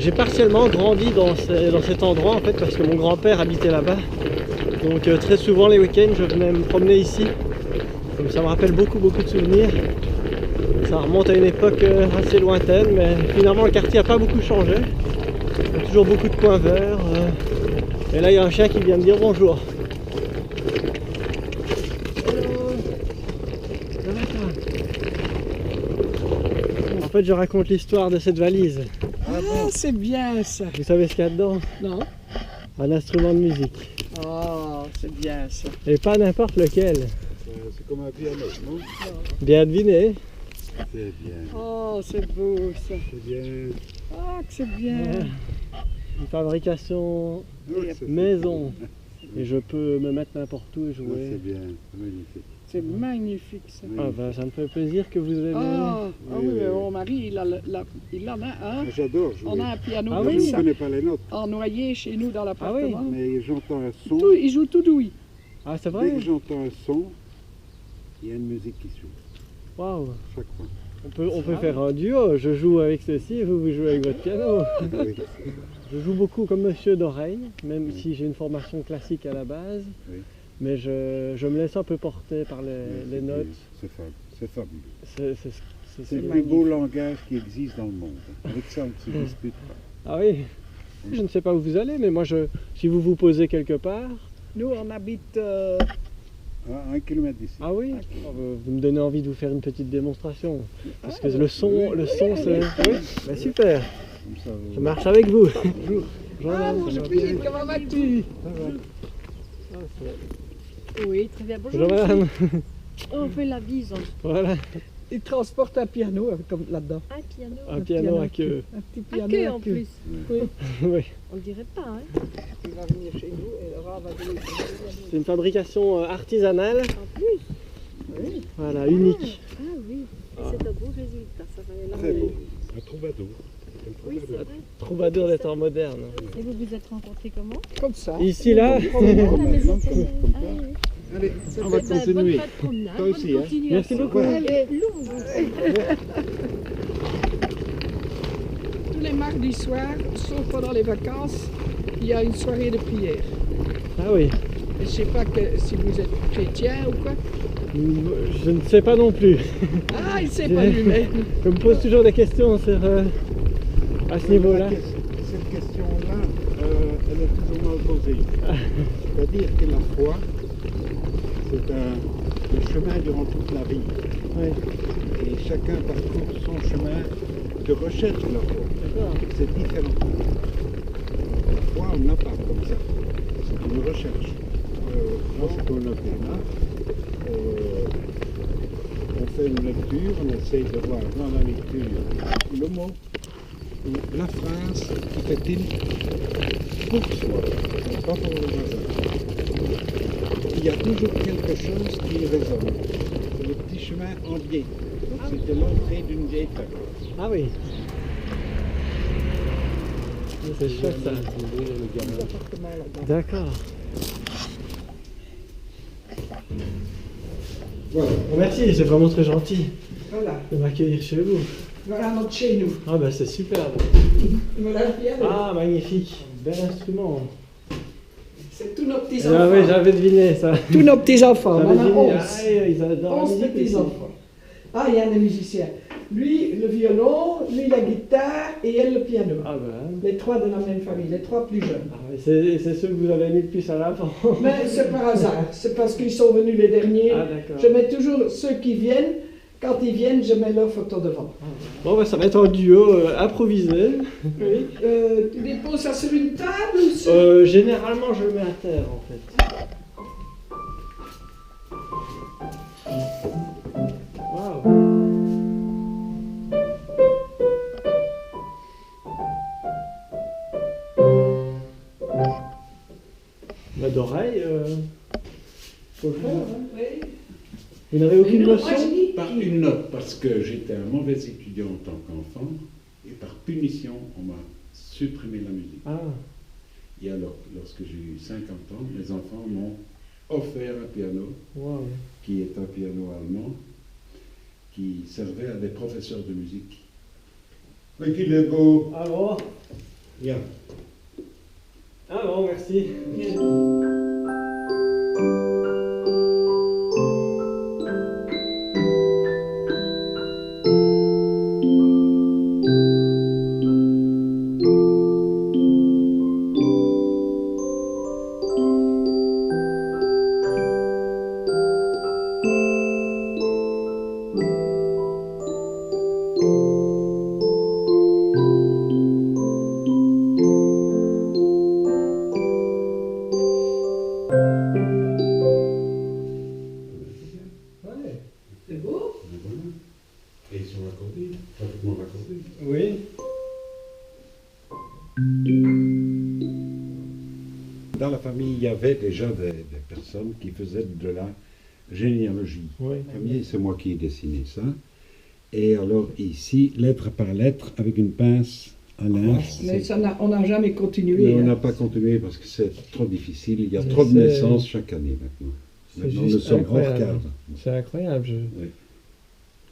j'ai partiellement grandi dans cet endroit en fait parce que mon grand-père habitait là-bas. Donc très souvent les week-ends je venais me promener ici. Donc ça me rappelle beaucoup de souvenirs. Ça remonte à une époque assez lointaine, mais finalement le quartier n'a pas beaucoup changé. Il y a toujours beaucoup de coins verts. Et là il y a un chien qui vient me dire bonjour. En fait je raconte l'histoire de cette valise. Ah, c'est bien ça. Vous savez ce qu'il y a dedans? Non. Un instrument de musique. Oh, c'est bien ça. Et pas n'importe lequel. C'est comme un piano, non? Bien deviné. C'est bien. Oh, c'est beau ça. C'est bien. Ah, que c'est bien. Une fabrication maison. Et je peux me mettre n'importe où et Ah, jouer. c'est bien, c'est magnifique. C'est magnifique ça. Oui. Ah bah, ça me fait plaisir que vous aimez. Ah, Oui, oui, mais oui. mon mari, il en a un. Moi, j'adore jouer. On a un piano Ah comme oui. Je ne ça, connais pas les notes, en noyer chez nous dans l'appartement. mais j'entends un son. Il joue tout douille. Ah c'est Dès vrai? que j'entends un son, il y a une musique qui joue. Waouh. Chaque fois. On peut faire un duo. Je joue avec ceci et vous jouez avec votre piano. Oui. Je joue beaucoup comme monsieur d'oreille, même si j'ai une formation classique à la base. Oui. Mais je me laisse un peu porter par les notes. C'est fabuleux. C'est le plus magnifique. beau langage qui existe dans le monde. Avec ça, on ne se dispute pas. Ah oui. Je ne sais pas où vous allez, mais moi, si vous vous posez quelque part. Nous, on habite... À 1 kilomètre d'ici. Ah oui. Vous me donnez envie de vous faire une petite démonstration. Parce que Ah, le son, c'est. Oui. Bah, super. Comme ça, vous... Je marche avec vous. Ah, mon Philippe, comment vas-tu? Oui, très bien. Bonjour. Bonjour madame. On fait la bise. Voilà. Il transporte un piano comme là-dedans. Un piano. Un piano à queue. Un petit À piano queue à en queue. plus. Oui. Oui. On dirait pas, hein. Il va venir chez nous et Laura va venir. C'est une fabrication artisanale. En plus. Oui. Voilà, unique. Ah oui. Et c'est un beau résultat. Ça valait la Très peine. beau. Un troubadour. Oui, c'est vrai. Troubadour des temps modernes. Et vous vous êtes rencontrés comment? Comme ça. Ici, là. À la maison. Comme ça. Ah oui. Allez, on Eh va ben, continuer. bonne fin de promenade, Toi aussi, bonne hein. continuation. Merci beaucoup. Elle est longue. Tous les mardis soirs, sauf pendant les vacances, il y a une soirée de prière. Ah oui. Et je ne sais pas si vous êtes chrétien ou quoi. Je ne sais pas non plus. Ah, il ne sait pas lui-même. Je me pose toujours des questions sur, à ce niveau-là. Cette question-là, elle est toujours mal posée. C'est-à-dire que la foi, c'est le chemin durant toute la vie. Oui. Et chacun parcourt son chemin de recherche de la foi. D'accord. C'est différent. La foi, on n'a pas comme ça. C'est une recherche. Moi, ce qu'on a fait là, on fait une lecture, on essaye de voir dans la lecture le mot, ou la phrase qui fait tilt pour soi, et pas pour le voisin. Il y a toujours quelque chose qui résonne. C'est le petit chemin en biais. C'était l'entrée d'une vieille table. Ah oui. C'est chouette ça. D'accord. Voilà. Merci, c'est vraiment très gentil Voilà. de m'accueillir chez vous. Voilà notre chez nous. Ah bah c'est superbe. Voilà le piano. Ah magnifique, bel instrument. C'est tous nos Ah petits-enfants. oui, j'avais deviné ça. Tous nos petits-enfants. On J'avais en a deviné. 11. Ah, ils adorent la 11 musique aussi. petits-enfants. Ah, il y a des musiciens. Lui, le violon, lui, la guitare et elle, le piano. Ah bah. Les trois de la même famille, les trois plus jeunes. Ah, c'est ceux que vous avez mis le plus à l'avant. Mais c'est par hasard, c'est parce qu'ils sont venus les derniers. Ah d'accord. Je mets toujours ceux qui viennent. Quand ils viennent, je mets leur photo devant. Bon bah ça va être un duo improvisé. Oui. Tu déposes ça sur une table ou sur... Généralement je le mets à terre en fait. Waouh. Bah d'oreille, faut le faire. Hein. Oui. Vous n'avez aucune Non, notion? moi, je dis- Par une note, parce que j'étais un mauvais étudiant en tant qu'enfant, et par punition, on m'a supprimé la musique. Ah, Et alors, lorsque j'ai eu 50 ans, mes enfants m'ont offert un piano, waouh. qui est un piano allemand, qui servait à des professeurs de musique. Mais qu'il est beau! Alors, Ja. Ah bon, merci. Ouais. C'est beau. Et ils sont raccordés, pratiquement raccordés. Oui. Dans la famille, il y avait déjà des personnes qui faisaient de la généalogie. Oui. Premier, c'est moi qui ai dessiné ça. Et alors ici, lettre par lettre, avec une pince à linge. Mais on n'a jamais continué. Mais on hein. n'a pas continué parce que c'est trop difficile. Il y a Mais trop de c'est- naissances chaque année maintenant. C'est Maintenant, nous juste sommes hors incroyable. cadre. C'est incroyable. Oui.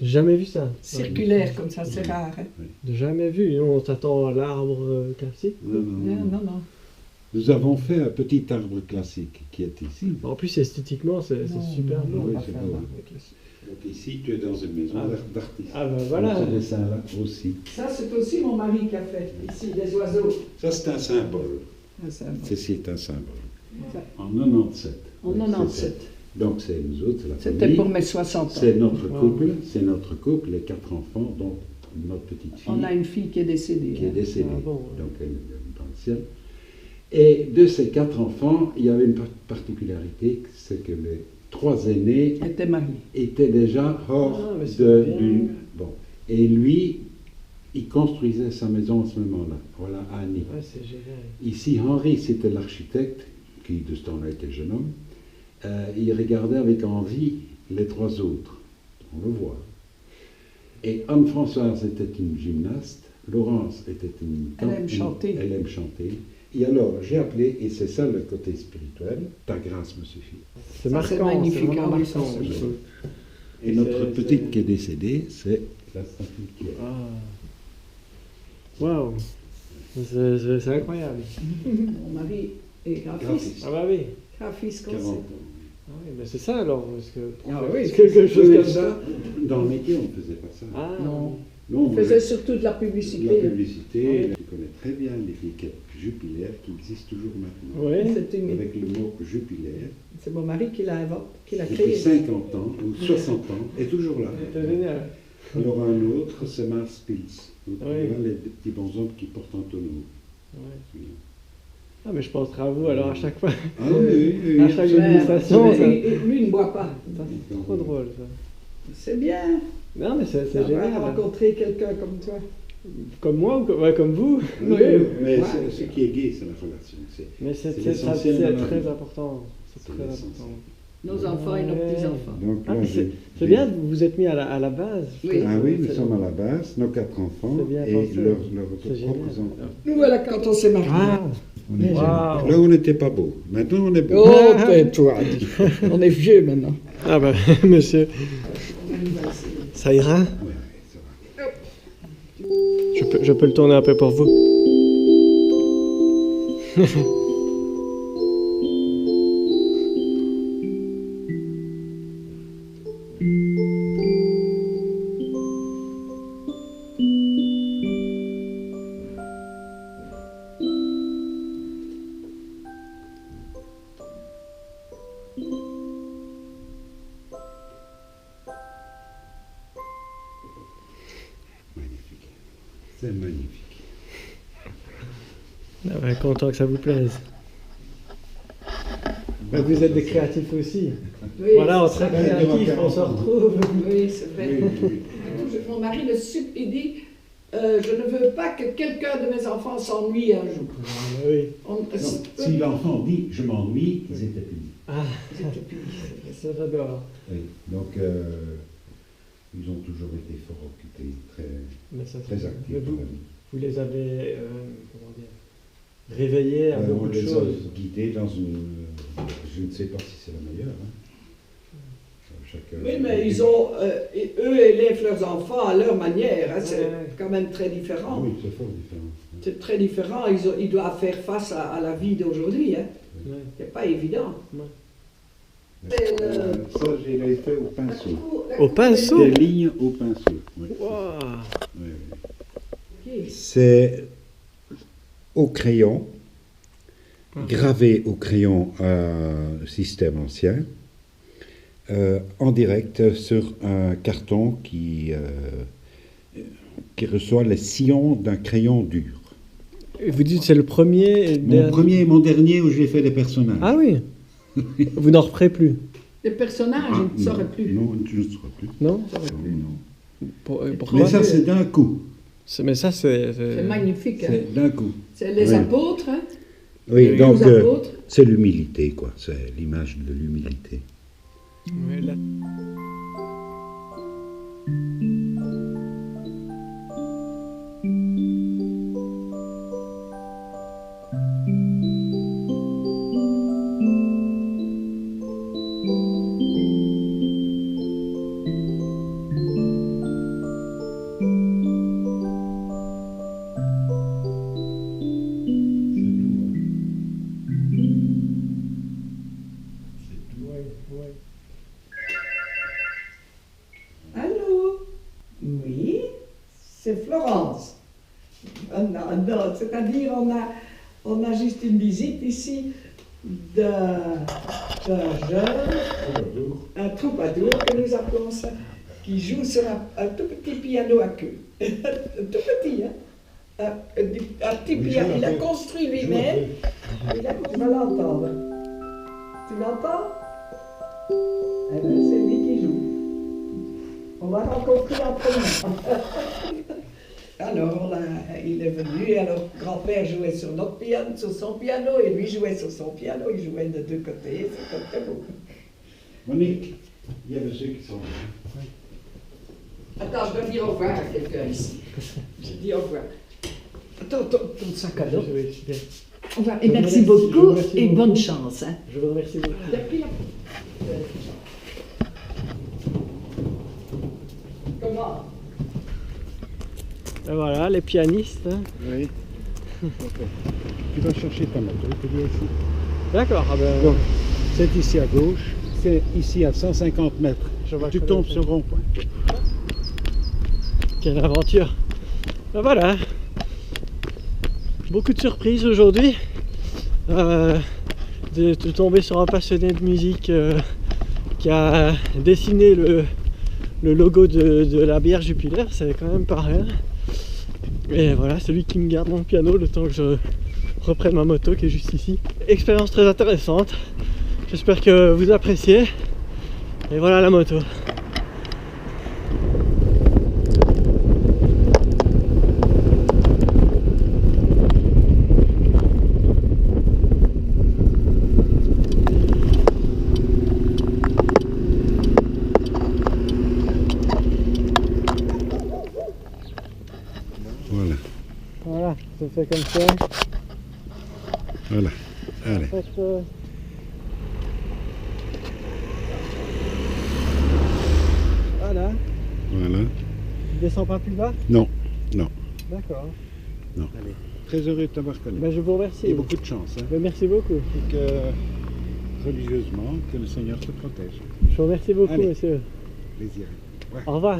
J'ai jamais vu ça. Circulaire comme ça, c'est rare. Hein. J'ai jamais vu. Nous, on s'attend à l'arbre classique. Non, non, non. Non, non, non. Nous avons fait un petit arbre classique qui est ici. En plus, esthétiquement, c'est Non, super non, beau. on Oui, va c'est faire beau. l'arbre classique. Donc ici, tu es dans une maison Ah. d'artiste. Ah ben voilà. Ce dessin-là aussi. Ça, c'est aussi mon mari qui a fait. Ici, des oiseaux. Ça, c'est un symbole. Ah, ça, bon. Ceci est un symbole. Ça, En 97. En Oui, 97. Donc c'est nous autres, c'est la C'était famille. pour mes 60 ans. C'est notre Wow. couple, les 4 enfants, dont notre petite fille On a une fille qui est décédée. qui est hein. décédée. Ah bon. Donc elle est dans le ciel. Et de ces 4 enfants, il y avait une particularité, c'est que les 3 aînés Elle était mariée. étaient déjà hors Ah, mais c'est de bien. du... Bon. Et lui, il construisait sa maison à ce moment-là. Voilà, Annie. Ouais, c'est génial. Ici, Henri, c'était l'architecte, qui de ce temps-là était jeune homme. Il regardait avec envie les 3 autres. On le voit. Et Anne-Françoise était une gymnaste. Laurence était une... Elle aime chanter. Elle aime chanter. Et alors, j'ai appelé, et c'est ça le côté spirituel, ta grâce me suffit. C'est Ça, marquant. c'est magnifique, vraiment ah oui, ça, marquant, c'est je beau. trouve. Et notre C'est- petite qui est décédée, c'est la statue qui est... Ah. Waouh. C'est incroyable. Mon mari est graphiste. graphiste. Ah bah oui. Graphiste, 40 comme ans. Ah oui, mais c'est ça alors. Parce que Ah oui, c'est quelque chose Oui, comme ça, ça. dans le métier, on ne faisait pas ça. Ah Non. Non, On mais faisait surtout de la la publicité. publicité, Oui. tu connais très bien l'étiquette Jupiler qui existe toujours maintenant. Oui. C'est une- Avec le mot Jupiler, c'est mon mari qui l'a inventé, qui l'a depuis créé. 50 ans ou 60 ans, est toujours là. C'est génial. Alors un autre, c'est Mars Pils. Donc, Oui. voilà les petits bonshommes qui portent un tonneau. Ouais. Ah mais je penserai à vous alors à chaque fois. Ah oui, oui, À oui, chaque absolument. administration, Mais ça. lui, il ne boit pas. C'est trop drôle ça. C'est bien Non mais c'est d'avoir génial. rencontré quelqu'un comme toi. Comme moi ou ouais, comme vous. Oui, mais Ouais. ce qui est gai, c'est la relation. Mais C'est c'est l'essentiel de la très vie. important. C'est C'est très l'essentiel. important. Nos enfants et nos Ouais. petits-enfants. Donc, Ah, là, mais c'est bien, vous vous êtes mis à la base. Oui. Ah oui, nous C'est- sommes à la base, nos 4 enfants C'est bien et pensé. leurs C'est propres génial. enfants. Nous voilà quand on s'est mariés. Ah On était- Waouh. Là, on n'était pas beau. Maintenant, on est beau. Oh, tais-toi. dis. On est vieux maintenant. Ah bah monsieur, ça ira. Ouais, ça va. Je peux le tourner un peu pour vous. Magnifique. C'est magnifique. Ah ouais, content que ça vous plaise. Mais vous êtes des créatifs aussi. Oui, Voilà, on c'est est très ça. créatifs, on se retrouve. Oui, c'est vrai. Oui, oui, oui. Mon mari, il dit je ne veux pas que quelqu'un de mes enfants s'ennuie un jour. Ah, oui. On- Non, si l'enfant dit je m'ennuie, ils étaient punis. Ah, C'était pire, c'est vrai. ça j'adore. Oui. Donc, ils ont toujours été fort occupés, Mais ça, très mais actifs dans vous, la vie. vous les avez, comment dire, réveillés à beaucoup On de les a choses. guidés dans une... Je ne sais pas si c'est la meilleure. Hein. chacun. Oui, mais ils ont, eux élèvent leurs enfants à leur manière, hein, c'est quand même très différent. Oui, c'est fort différent. C'est très différent, ils doivent faire face à la vie d'aujourd'hui, hein. Ouais. C'est pas évident. Ça, j'ai l'ai fait au pinceau. Au pinceau? Des lignes au pinceau. Oui. Wow. Oui, oui. Ok. C'est au crayon, gravé au crayon système ancien, en direct sur un carton qui reçoit les sillons d'un crayon dur. Et vous dites c'est le premier. Mon premier et mon dernier où j'ai fait des personnages. Ah oui. Vous n'en referez plus, Les personnages, je ne saurais plus. Non, je ne saurais plus. non? Non. Pourquoi? Mais ça, c'est d'un coup. Mais ça c'est. C'est magnifique. Hein. C'est d'un coup. C'est les Oui. apôtres. Hein. Oui, Les donc apôtres. c'est l'humilité, quoi. C'est l'image de l'humilité. Ouais, là- Allô? Oui, c'est Florence. Non, c'est-à-dire on a juste une visite ici d'un jeune, un troubadour que nous appelons ça, qui joue sur un tout petit piano à queue. Tout petit, hein? Un petit piano. Il a construit lui-même. Tu vas l'entendre. Tu l'entends? Eh bien, c'est lui qui joue. On va rencontrer entre Alors, il est venu, et alors grand-père jouait sur notre piano, sur son piano, et lui jouait sur son piano, il jouait de deux côtés, c'était très beau. Monique, il y avait ceux qui sont... Attends, je dois dire au revoir à quelqu'un ici. Je dis au revoir. Attends, ton sac à dos. Oui, super. Au revoir, Je et vous merci remercie, beaucoup, je vous remercie et beaucoup. bonne chance. Hein. Je vous remercie beaucoup. Depuis la... Comment? Et voilà, les pianistes. Hein. Oui. Tu vas chercher ta moto, tu viens ici. D'accord. Ah ben, Donc, c'est ici à gauche, c'est ici à 150 mètres. Je vois Tu que tombes c'est- sur le rond-point. quelle aventure. Ben voilà. Beaucoup de surprises aujourd'hui. De tomber sur un passionné de musique qui a dessiné le logo de la bière Jupiler, c'est quand même pas rien. Et voilà, c'est lui qui me garde mon piano le temps que je reprenne ma moto qui est juste ici. Expérience très intéressante. J'espère que vous appréciez. Et voilà la moto. Voilà, Voilà, ça fait comme ça. voilà. Allez. En fait, voilà, Voilà. il descend pas plus bas. Non, non. D'accord. Non. Allez. Très heureux de t'avoir connu. Ben, je vous remercie. Et beaucoup de chance. Hein. Ben, merci beaucoup. Et que, religieusement, que le Seigneur te protège. Je vous remercie beaucoup, Allez. monsieur. Plaisir. Ouais. Au revoir.